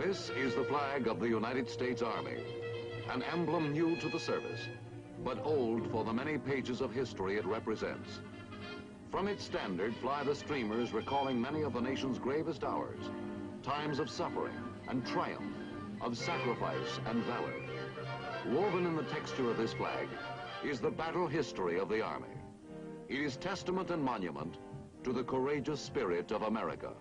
This is the flag of the United States Army, an emblem new to the service, but old for the many pages of history it represents. From its standard fly the streamers recalling many of the nation's gravest hours, times of suffering and triumph, of sacrifice and valor. Woven in the texture of this flag is the battle history of the Army. It is testament and monument to the courageous spirit of America.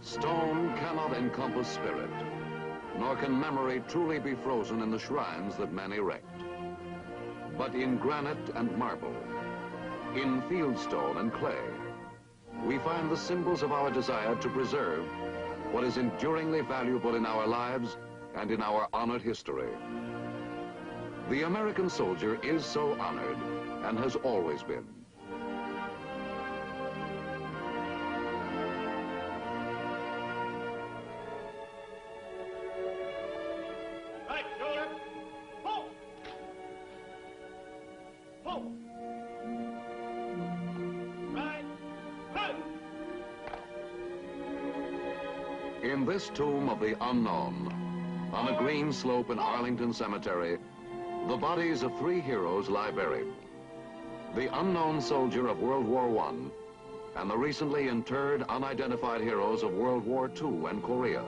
Stone cannot encompass spirit, nor can memory truly be frozen in the shrines that men erect. But in granite and marble, in fieldstone and clay, we find the symbols of our desire to preserve what is enduringly valuable in our lives and in our honored history. The American soldier is so honored and has always been. Right shoulder, pull! Pull! Right, pull! In this tomb of the unknown, on a green slope in Arlington Cemetery, the bodies of 3 heroes lie buried. The unknown soldier of World War I and the recently interred unidentified heroes of World War II and Korea.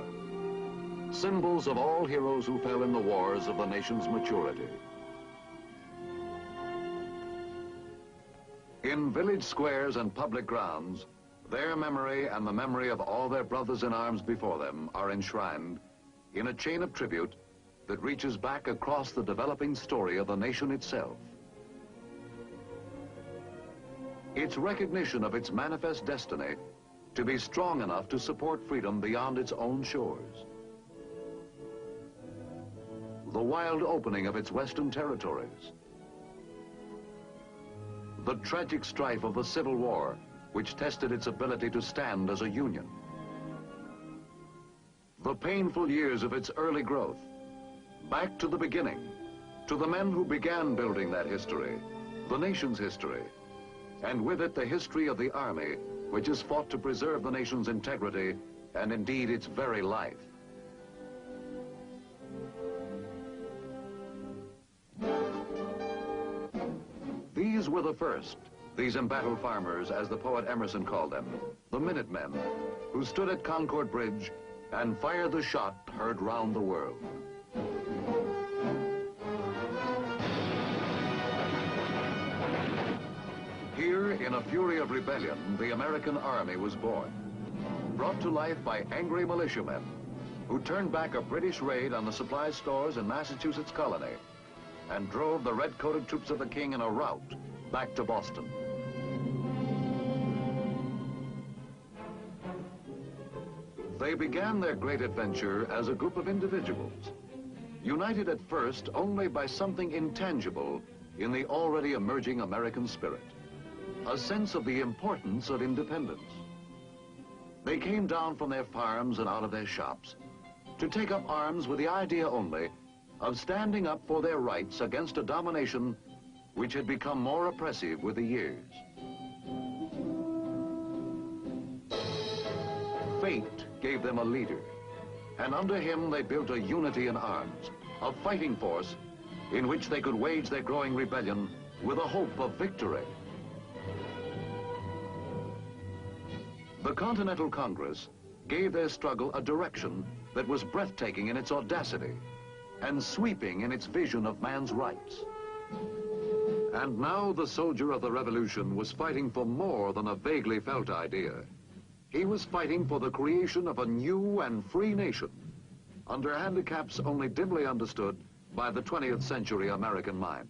Symbols of all heroes who fell in the wars of the nation's maturity. In village squares and public grounds, their memory and the memory of all their brothers in arms before them are enshrined in a chain of tribute that reaches back across the developing story of the nation itself. Its recognition of its manifest destiny to be strong enough to support freedom beyond its own shores. The wild opening of its western territories. The tragic strife of the Civil War, which tested its ability to stand as a union. The painful years of its early growth, back to the beginning, to the men who began building that history, the nation's history, and with it the history of the Army, which has fought to preserve the nation's integrity and indeed its very life. These were the first, these embattled farmers, as the poet Emerson called them, the Minutemen, who stood at Concord Bridge and fired the shot heard round the world. Here, in a fury of rebellion, the American Army was born, brought to life by angry militiamen who turned back a British raid on the supply stores in Massachusetts colony and drove the red-coated troops of the King in a rout back to Boston. They began their great adventure as a group of individuals, united at first only by something intangible in the already emerging American spirit, a sense of the importance of independence. They came down from their farms and out of their shops to take up arms with the idea only of standing up for their rights against a domination which had become more oppressive with the years. Fate gave them a leader, and under him they built a unity in arms, a fighting force in which they could wage their growing rebellion with a hope of victory. The Continental Congress gave their struggle a direction that was breathtaking in its audacity and sweeping in its vision of man's rights. And now the soldier of the Revolution was fighting for more than a vaguely felt idea. He was fighting for the creation of a new and free nation under handicaps only dimly understood by the 20th century American mind.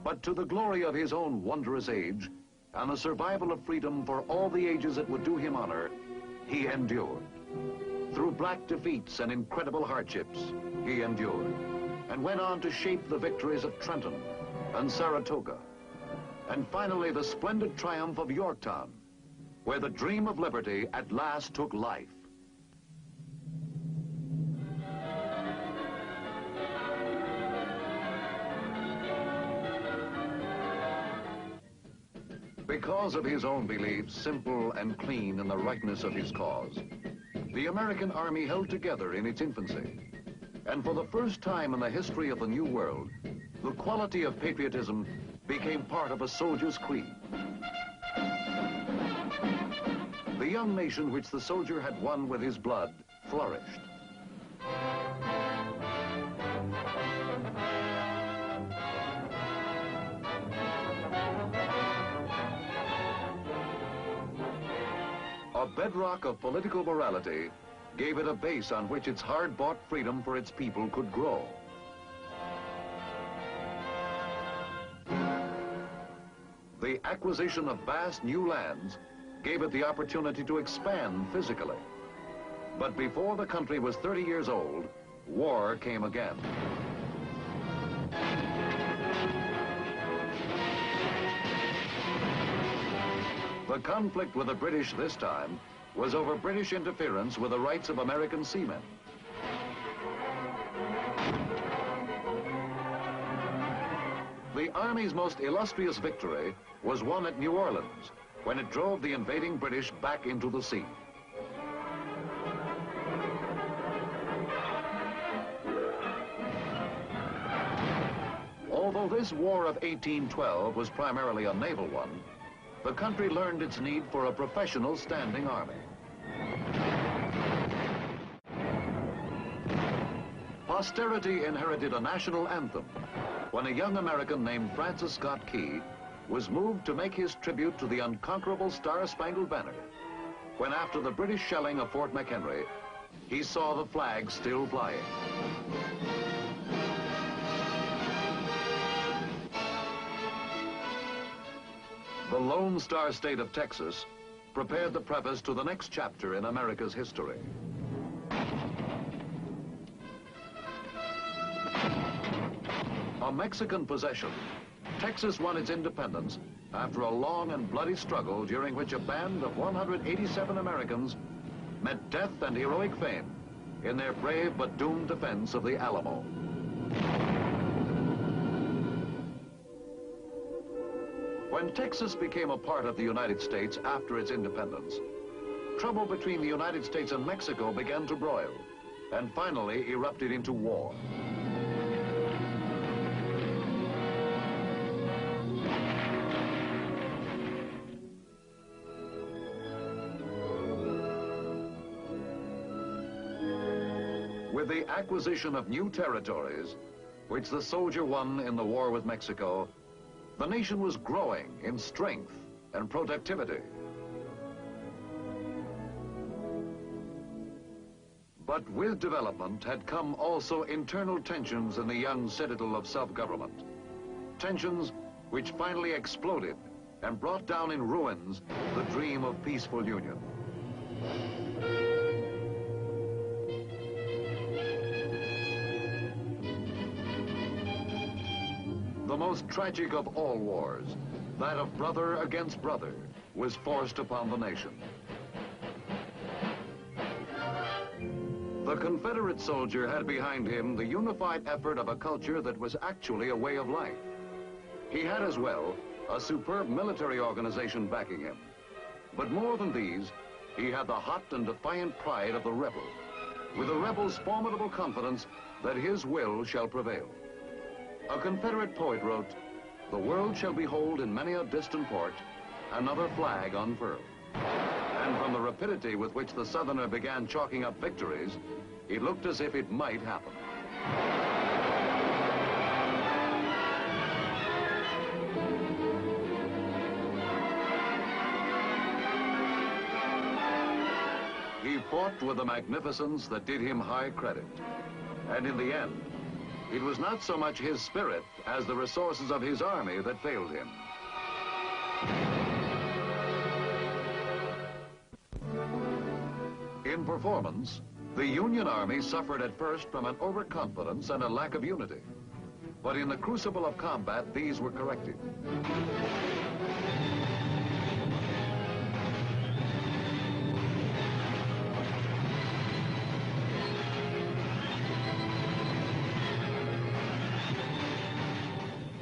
But to the glory of his own wondrous age and the survival of freedom for all the ages that would do him honor, he endured. Through black defeats and incredible hardships, he endured, and went on to shape the victories of Trenton and Saratoga, and finally the splendid triumph of Yorktown, where the dream of liberty at last took life. Because of his own beliefs, simple and clean in the rightness of his cause, the American Army held together in its infancy. And for the first time in the history of the New World, the quality of patriotism became part of a soldier's creed. The young nation which the soldier had won with his blood flourished. A bedrock of political morality gave it a base on which its hard-bought freedom for its people could grow. The acquisition of vast new lands gave it the opportunity to expand physically. But before the country was 30 years old, war came again. The conflict with the British this time was over British interference with the rights of American seamen. The Army's most illustrious victory was won at New Orleans, when it drove the invading British back into the sea. Although this War of 1812 was primarily a naval one, the country learned its need for a professional standing army. Posterity inherited a national anthem when a young American named Francis Scott Key was moved to make his tribute to the unconquerable Star-Spangled Banner, when after the British shelling of Fort McHenry, he saw the flag still flying. The Lone Star State of Texas prepared the preface to the next chapter in America's history. A Mexican possession, Texas won its independence after a long and bloody struggle during which a band of 187 Americans met death and heroic fame in their brave but doomed defense of the Alamo. When Texas became a part of the United States after its independence, trouble between the United States and Mexico began to broil and finally erupted into war. With the acquisition of new territories, which the soldier won in the war with Mexico, the nation was growing in strength and productivity. But with development had come also internal tensions in the young citadel of self-government. Tensions which finally exploded and brought down in ruins the dream of peaceful union. The most tragic of all wars, that of brother against brother, was forced upon the nation. The Confederate soldier had behind him the unified effort of a culture that was actually a way of life. He had as well a superb military organization backing him. But more than these, he had the hot and defiant pride of the rebel, with the rebel's formidable confidence that his will shall prevail. A Confederate poet wrote, "The world shall behold in many a distant port another flag unfurled." And from the rapidity with which the Southerner began chalking up victories, it looked as if it might happen. He fought with a magnificence that did him high credit. And in the end, it was not so much his spirit as the resources of his army that failed him. In performance, the Union Army suffered at first from an overconfidence and a lack of unity. But in the crucible of combat, these were corrected.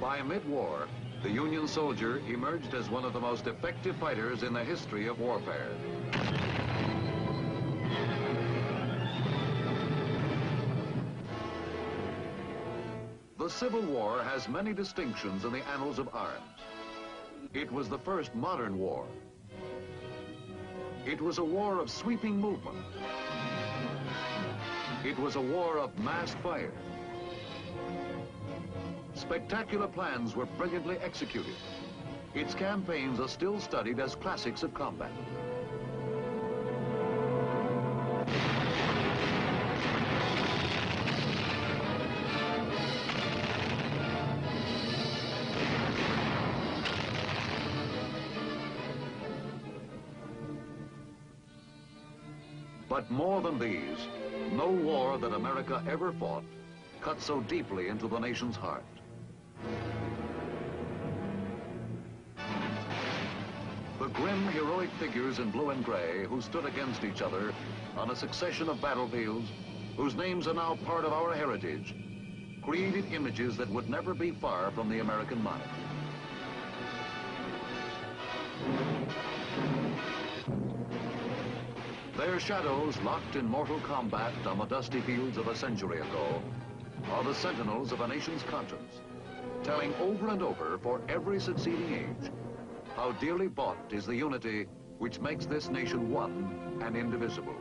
By mid-war, the Union soldier emerged as one of the most effective fighters in the history of warfare. The Civil War has many distinctions in the annals of arms. It was the first modern war. It was a war of sweeping movement. It was a war of mass fire. Spectacular plans were brilliantly executed. Its campaigns are still studied as classics of combat. But more than these, no war that America ever fought cut so deeply into the nation's heart. The grim, heroic figures in blue and gray who stood against each other on a succession of battlefields, whose names are now part of our heritage, created images that would never be far from the American mind. Their shadows, locked in mortal combat on the dusty fields of a century ago, are the sentinels of a nation's conscience, telling over and over for every succeeding age how dearly bought is the unity which makes this nation one and indivisible.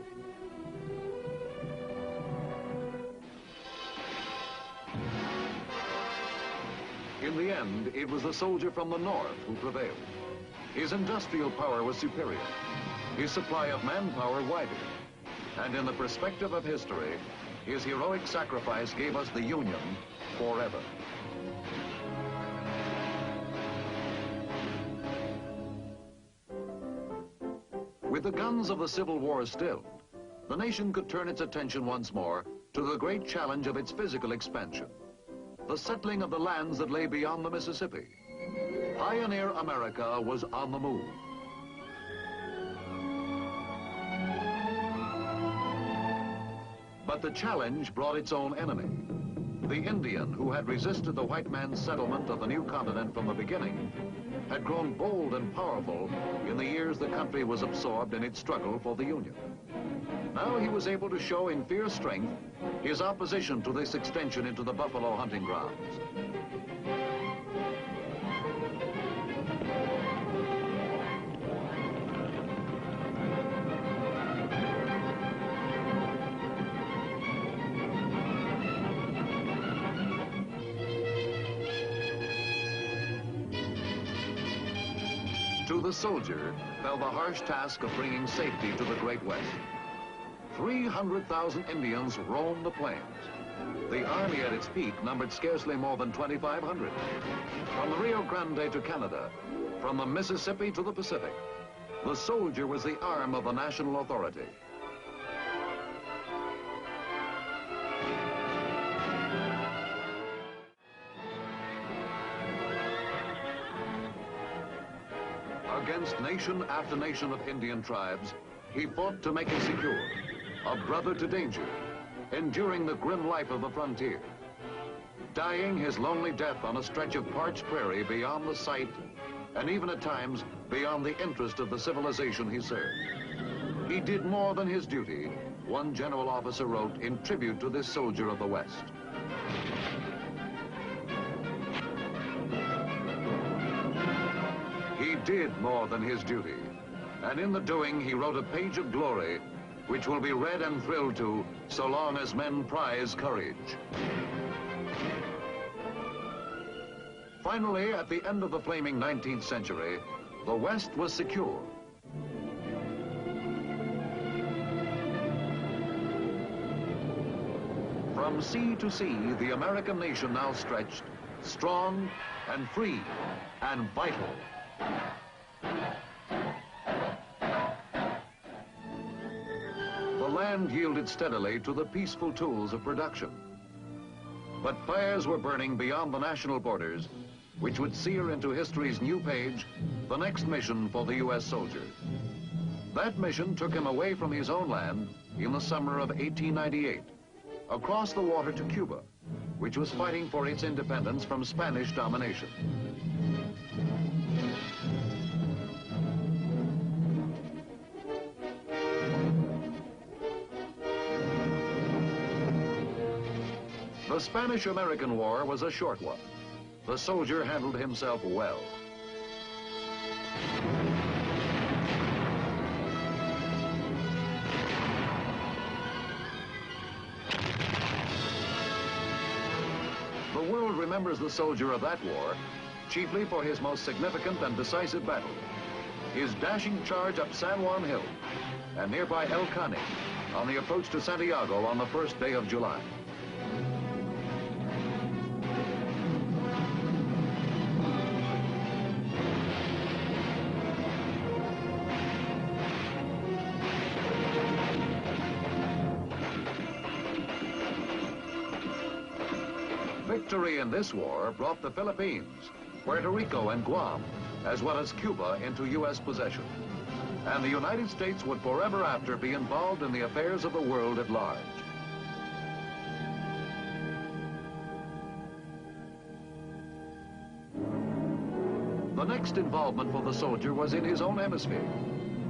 In the end, it was the soldier from the north who prevailed. His industrial power was superior, his supply of manpower wider, and in the perspective of history, his heroic sacrifice gave us the Union forever. With the guns of the Civil War stilled, the nation could turn its attention once more to the great challenge of its physical expansion, the settling of the lands that lay beyond the Mississippi. Pioneer America was on the move. But the challenge brought its own enemy. The Indian, who had resisted the white man's settlement of the new continent from the beginning, had grown bold and powerful in the years the country was absorbed in its struggle for the Union. Now he was able to show in fierce strength his opposition to this extension into the buffalo hunting grounds. To the soldier fell the harsh task of bringing safety to the Great West. 300,000 Indians roamed the plains. The army at its peak numbered scarcely more than 2,500. From the Rio Grande to Canada, from the Mississippi to the Pacific, the soldier was the arm of the national authority. Against nation after nation of Indian tribes, he fought to make it secure, a brother to danger, enduring the grim life of the frontier, dying his lonely death on a stretch of parched prairie beyond the sight, and even at times beyond the interest of the civilization he served. He did more than his duty, one general officer wrote in tribute to this soldier of the West. He did more than his duty, and in the doing he wrote a page of glory which will be read and thrilled to so long as men prize courage. Finally, at the end of the flaming 19th century, the West was secure. From sea to sea, the American nation now stretched, strong and free and vital. The land yielded steadily to the peaceful tools of production. But fires were burning beyond the national borders, which would sear into history's new page the next mission for the US soldier. That mission took him away from his own land in the summer of 1898, across the water to Cuba, which was fighting for its independence from Spanish domination. The Spanish-American War was a short one. The soldier handled himself well. The world remembers the soldier of that war chiefly for his most significant and decisive battle, his dashing charge up San Juan Hill and nearby El Caney on the approach to Santiago on the first day of July. Victory in this war brought the Philippines, Puerto Rico, and Guam, as well as Cuba, into U.S. possession. And the United States would forever after be involved in the affairs of the world at large. The next involvement for the soldier was in his own hemisphere,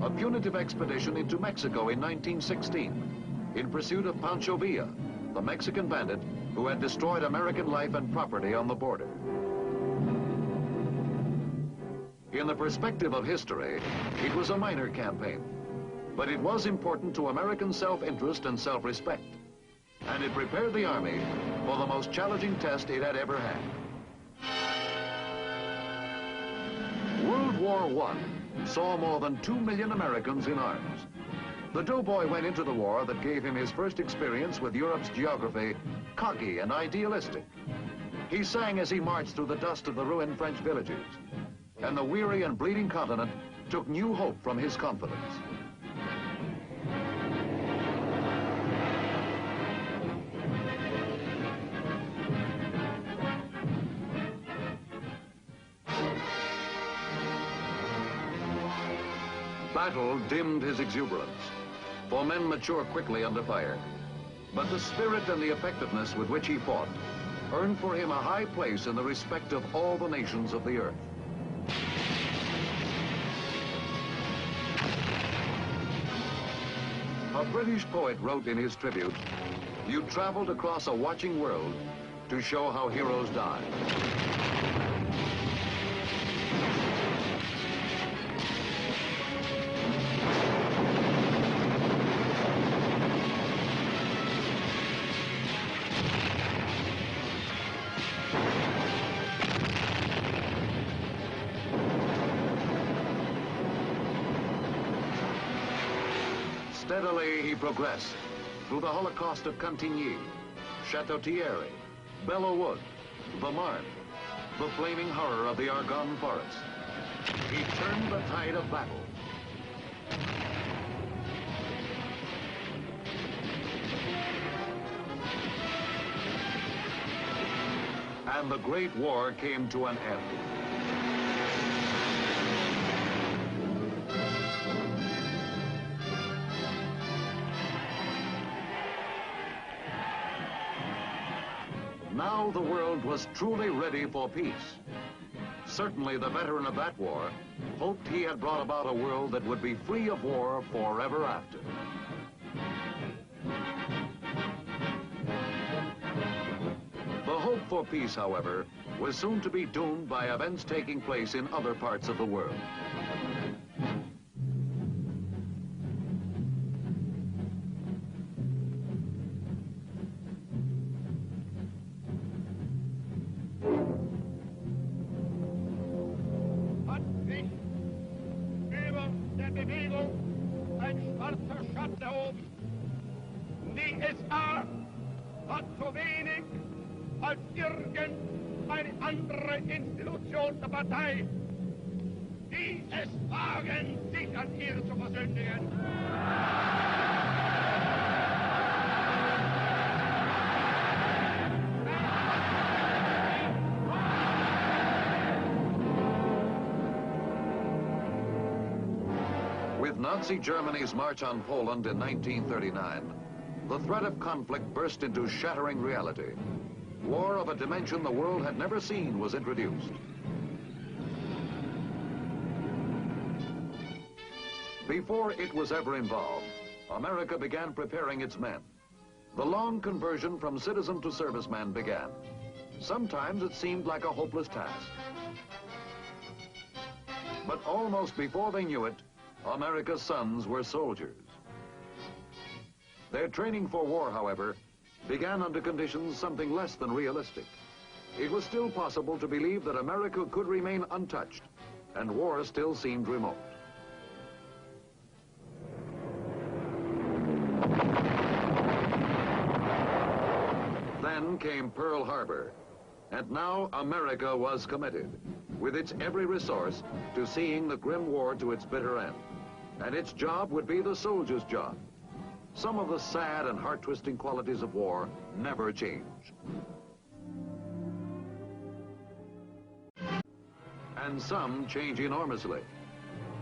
a punitive expedition into Mexico in 1916, in pursuit of Pancho Villa, the Mexican bandit who had destroyed American life and property on the border. In the perspective of history, it was a minor campaign, but it was important to American self-interest and self-respect, and it prepared the Army for the most challenging test it had ever had. World War I saw more than 2 million Americans in arms. The doughboy went into the war that gave him his first experience with Europe's geography, cocky and idealistic. He sang as he marched through the dust of the ruined French villages, and the weary and bleeding continent took new hope from his confidence. Battle dimmed his exuberance, for men mature quickly under fire. But the spirit and the effectiveness with which he fought earned for him a high place in the respect of all the nations of the earth. A British poet wrote in his tribute, "You traveled across a watching world to show how heroes die." Steadily he progressed through the Holocaust of Cantigny, Chateau Thierry, Belleau Wood, the Marne, the flaming horror of the Argonne Forest. He turned the tide of battle. And the Great War came to an end. Now the world was truly ready for peace. Certainly the veteran of that war hoped he had brought about a world that would be free of war forever after. The hope for peace, however, was soon to be doomed by events taking place in other parts of the world. Die SA hat so wenig als irgendeine andere Institution der Partei, die es wagen, sich an ihr zu versündigen. With Nazi Germany's march on Poland in 1939, the threat of conflict burst into shattering reality. War of a dimension the world had never seen was introduced. Before it was ever involved, America began preparing its men. The long conversion from citizen to serviceman began. Sometimes it seemed like a hopeless task. But almost before they knew it, America's sons were soldiers. Their training for war, however, began under conditions something less than realistic. It was still possible to believe that America could remain untouched, and war still seemed remote. Then came Pearl Harbor, and now America was committed, with its every resource, to seeing the grim war to its bitter end. And its job would be the soldier's job. Some of the sad and heart-twisting qualities of war never change. And some change enormously.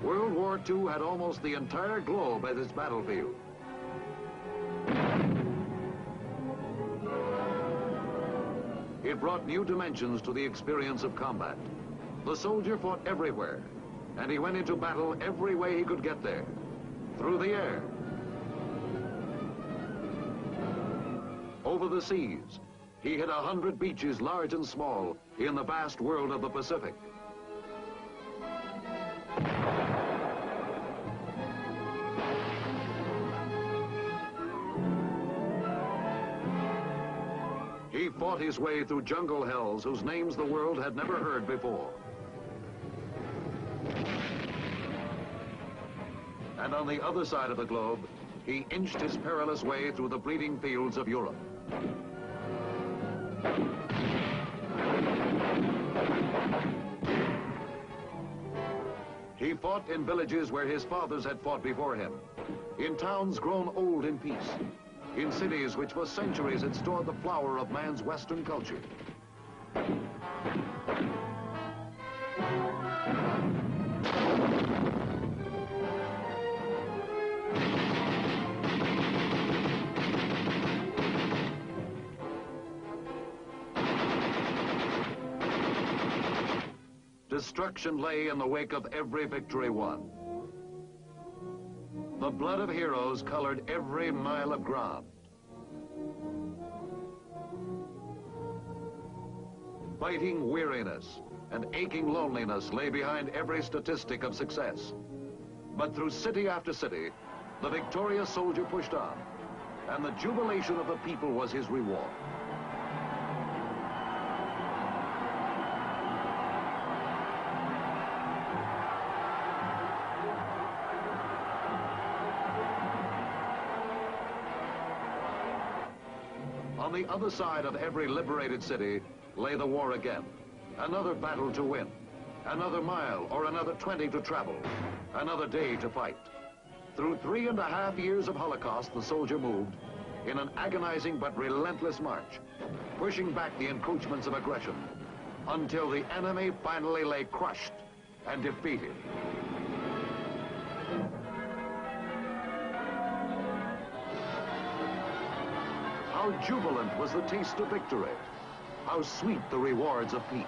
World War II had almost the entire globe as its battlefield. It brought new dimensions to the experience of combat. The soldier fought everywhere, and he went into battle every way he could get there. Through the air, over the seas, he hit 100 beaches, large and small, in the vast world of the Pacific. He fought his way through jungle hells whose names the world had never heard before. And on the other side of the globe, he inched his perilous way through the bleeding fields of Europe. He fought in villages where his fathers had fought before him, in towns grown old in peace, in cities which for centuries had stored the flower of man's Western culture. Destruction lay in the wake of every victory won. The blood of heroes colored every mile of ground. Biting weariness and aching loneliness lay behind every statistic of success. But through city after city, the victorious soldier pushed on, and the jubilation of the people was his reward. On the other side of every liberated city lay the war again. Another battle to win, another mile or another 20 to travel, another day to fight. Through 3.5 years of Holocaust, the soldier moved in an agonizing but relentless march, pushing back the encroachments of aggression until the enemy finally lay crushed and defeated. How jubilant was the taste of victory. How sweet the rewards of peace.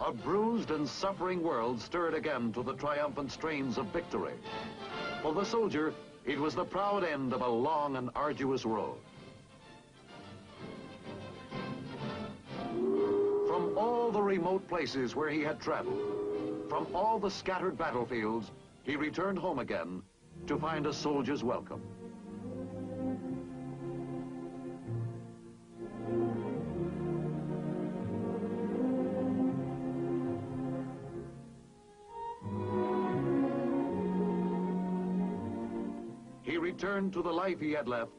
A bruised and suffering world stirred again to the triumphant strains of victory. For the soldier, it was the proud end of a long and arduous road. From all the remote places where he had traveled, from all the scattered battlefields, he returned home again to find a soldier's welcome. He returned to the life he had left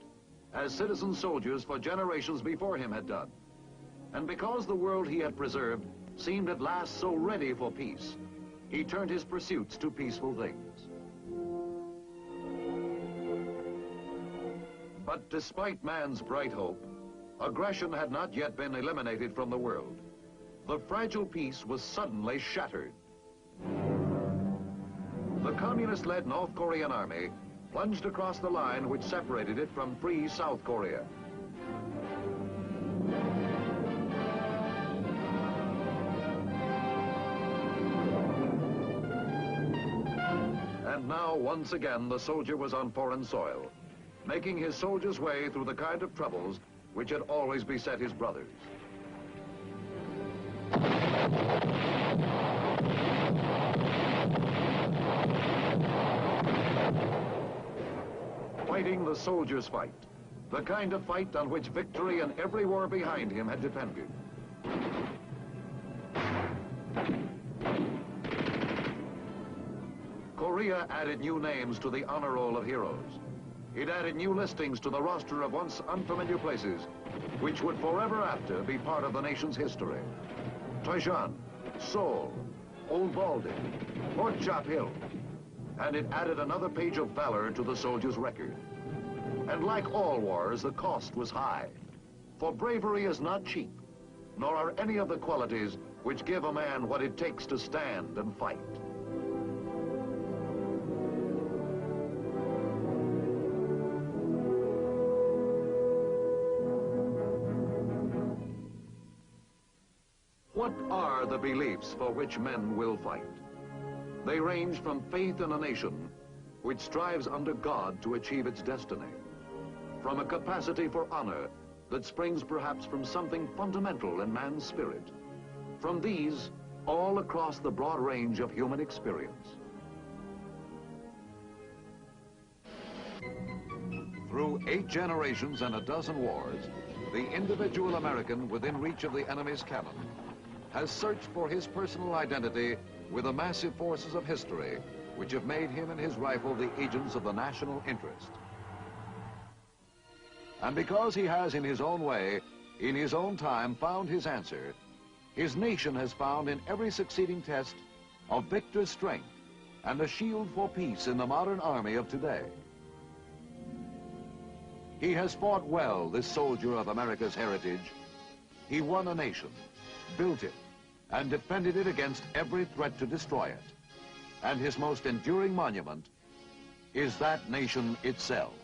as citizen soldiers for generations before him had done. And because the world he had preserved seemed at last so ready for peace, he turned his pursuits to peaceful things. But despite man's bright hope, aggression had not yet been eliminated from the world. The fragile peace was suddenly shattered. The communist-led North Korean army plunged across the line which separated it from free South Korea. And now, once again, the soldier was on foreign soil, making his soldier's way through the kind of troubles which had always beset his brothers. Fighting the soldier's fight, the kind of fight on which victory in every war behind him had depended. Korea added new names to the honor roll of heroes. It added new listings to the roster of once unfamiliar places, which would forever after be part of the nation's history. Daejeon, Seoul, Old Baldy, Fort Chop Hill, and it added another page of valor to the soldier's record. And like all wars, the cost was high. For bravery is not cheap, nor are any of the qualities which give a man what it takes to stand and fight. What are the beliefs for which men will fight? They range from faith in a nation which strives under God to achieve its destiny, from a capacity for honor that springs perhaps from something fundamental in man's spirit, from these all across the broad range of human experience. Through 8 generations and a dozen wars, the individual American within reach of the enemy's cannon has searched for his personal identity with the massive forces of history which have made him and his rifle the agents of the national interest. And because he has in his own way, in his own time, found his answer, his nation has found in every succeeding test a victor's strength and a shield for peace in the modern army of today. He has fought well, this soldier of America's heritage. He won a nation, built it, and defended it against every threat to destroy it. And his most enduring monument is that nation itself.